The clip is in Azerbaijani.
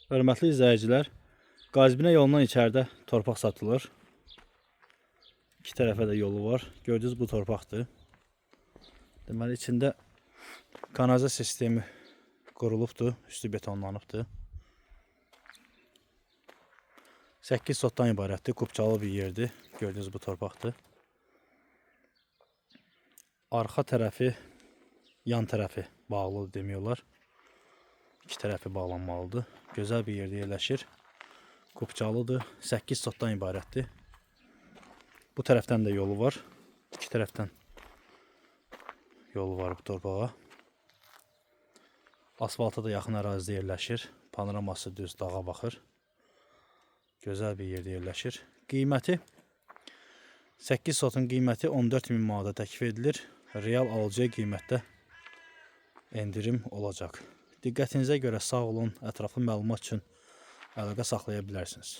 Hörmətli izləyicilər, Qazibinə yolundan içəridə torpaq satılır. İki tərəfə də yolu var. Gördüyünüz bu torpaqdır. Deməli, içində kanalizasiya sistemi qurulubdur, üstü betonlanıbdır. 8 sotdan ibarətdir, kubçalı bir yerdir. Gördüyünüz bu torpaqdır. Arxa tərəfi, yan tərəfi bağlıdır demək olar. İki tərəfi bağlanmalıdır. Gözəl bir yerdə yerləşir. Kubçalıdır. 8 sotdan ibarətdir. Bu tərəfdən də yolu var. İki tərəfdən yolu var bu torpağa. Asfalta da yaxın ərazidə yerləşir. Panoraması düz dağa baxır. Gözəl bir yerdə yerləşir. Qiyməti 8 sotun qiyməti 14.000 manata təklif edilir. Real alıcıya qiymətdə endirim olacaq. Diqqətinizə görə sağ olun. Ətraflı məlumat üçün əlaqə saxlaya bilərsiniz.